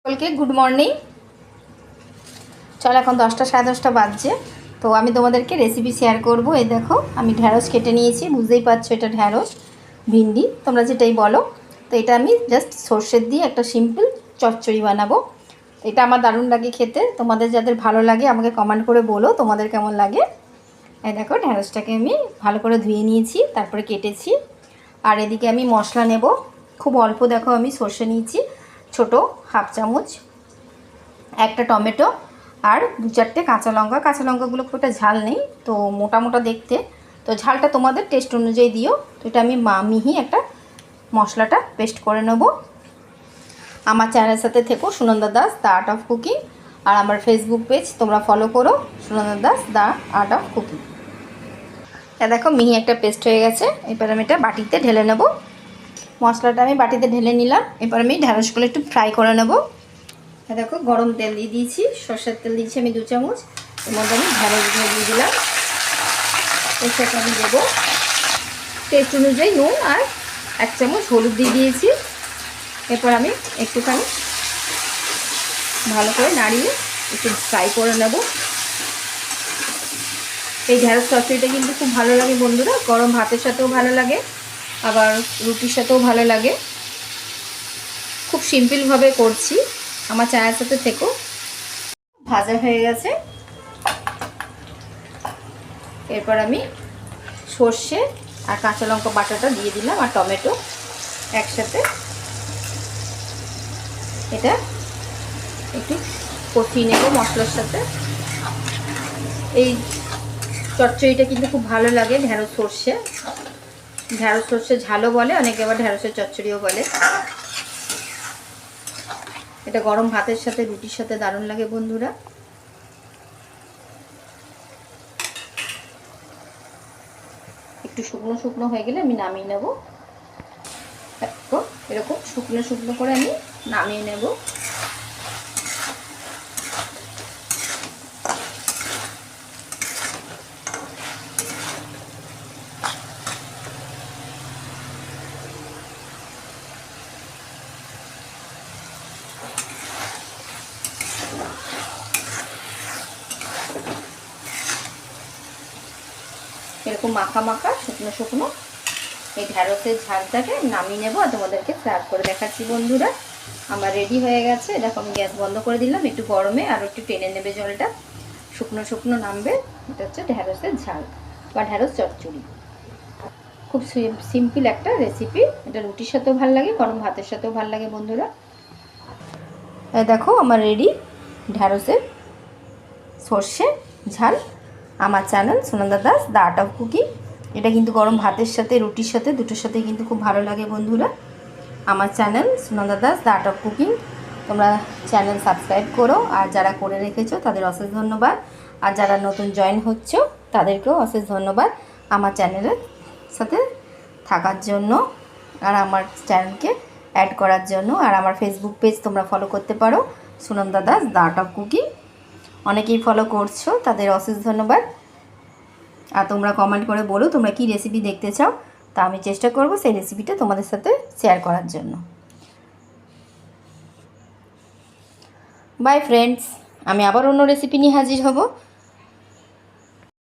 সকলকে good morning. চল এখন 10টা 10:30 বাজছে। তো আমি তোমাদেরকে রেসিপি শেয়ার করব। এই দেখো আমি ঢ্যাঁড়স কেটে নিয়েছি, বুঝতেই পারছো এটা ঢ্যাঁড়স ভিন্ডি তোমরা যেটাই বলো। তো এটা আমি জাস্ট সর্ষের দিয়ে একটা সিম্পল চচ্চড়ি বানাবো। এটা আমার দারুণ লাগে খেতে। তোমাদের যাদের ভালো লাগে আমাকে কমেন্ট করে বলো তোমাদের কেমন লাগে। এই দেখো ঢ্যাঁড়সটাকে আমি ভালো করে ধুয়ে নিয়েছি, তারপরে কেটেছি। আর এদিকে আমি মশলা নেব। খুব অল্প দেখো আমি সর্ষে নিয়েছি, ছোট হাফ চামচ, একটা টমেটো আর 2-4টে কাঁচা লঙ্কা। কাঁচা লঙ্কাগুলো খুব একটা ঝাল নেই, তো মোটা মোটা দেখতে, তো ঝালটা তোমাদের টেস্ট অনুযায়ী দিও। তো এটা আমি মিহি একটা মশলাটা পেস্ট করে নেব। আমার চ্যানেলের সাথে থেকো, Sunanda Das the art of cooking. আর আমার ফেসবুক পেজ তোমরা ফলো করো, Sunanda Das the art of cooking. এটা দেখো মিহি একটা পেস্ট হয়ে গেছে। এবার আমি এটা বাটিতে ঢেলে নেব। মশলাটা আমি বাটিতে ঢেলে নিলাম। এবার আমি ঢ্যাঁড়সগুলো একটু ফ্রাই করে নেব। দেখো গরম তেল দিয়ে দিয়েছি, সর্ষের তেল দিয়েছি আমি 2 চামচ। এর মধ্যে আমি ঢ্যাঁড়সগুলো দিয়ে দিলাম। এর সাথে আমি দেবো টেস্ট অনুযায়ী নুন আর 1 চামচ হলুদ দিয়ে দিয়েছি। এরপর আমি একটুখানি ভালো করে নাড়িয়ে একটু ফ্রাই করে নেব। এই ঢ্যাঁড়স চচ্চড়িটা কিন্তু খুব ভালো লাগে বন্ধুরা, গরম ভাতের সাথেও ভালো লাগে, আবার রুটির সাথেও ভালো লাগে। খুব সিম্পলভাবে করছি, আমার চায়ের সাথে থেকো। ভাজা হয়ে গেছে। এরপর আমি সর্ষে আর কাঁচা লঙ্কা বাটাটা দিয়ে দিলাম আর টমেটো একসাথে। এটা একটু কষিয়ে নেব মশলার সাথে। এই চচ্চড়িটা কিন্তু খুব ভালো লাগে, ঢ্যাঁড়স সর্ষে ঝালও বলে অনেকে, আবার ঢ্যাঁড়সের চচ্চড়িও বলে। এটা গরম ভাতের সাথে রুটির সাথে দারুণ লাগে বন্ধুরা। একটু শুকনো শুকনো হয়ে গেলে আমি নামিয়ে নেব। এরকম শুকনো শুকনো করে আমি নামিয়ে নেব। এরকম মাখা মাখা শুকনো শুকনো এই ঢ্যাঁড়সের ঝালটাকে নামিয়ে নেব আর তোমাদেরকে সার্ভ করে দেখাচ্ছি বন্ধুরা। আমার রেডি হয়ে গেছে। দেখো আমি গ্যাস বন্ধ করে দিলাম, একটু গরমে আর একটু টেনে নেবে জলটা, শুকনো শুকনো নামবে। এটা হচ্ছে ঢ্যাঁড়সের ঝাল বা ঢ্যাঁড়স চচ্চড়ি। খুব সিম্পল একটা রেসিপি। এটা রুটির সাথেও ভালো লাগে, গরম ভাতের সাথেও ভালো লাগে বন্ধুরা। দেখো আমার রেডি ঢ্যাঁড়সের সর্ষে ঝাল। আমার channel Sunanda Das the art of cooking. এটা কিন্তু গরম ভাতের সাথে রুটির সাথে দুটোর সাথেই কিন্তু খুব ভালো লাগে বন্ধুরা। আমার channel Sunanda Das the art of cooking, তোমরা চ্যানেল সাবস্ক্রাইব করো। আর যারা করে রেখেছো তাদের অশেষ ধন্যবাদ, আর যারা নতুন জয়েন হচ্ছো তাদেরকেও অশেষ ধন্যবাদ আমার চ্যানেলের সাথে থাকার জন্য আর আমার চ্যানেলকে অ্যাড করার জন্য। আর আমার ফেসবুক পেজ তোমরা ফলো করতে পারো, Sunanda Das the art of cooking. অনেকেই ফলো করছো, তাদের অশেষ ধন্যবাদ। আর তোমরা কমেন্ট করে বলো তোমরা কি রেসিপি দেখতে চাও, তা আমি চেষ্টা করব সেই রেসিপিটা তোমাদের সাথে শেয়ার করার জন্য। বাই ফ্রেন্ডস, আমি আবার অন্য রেসিপি নিয়ে হাজির হব।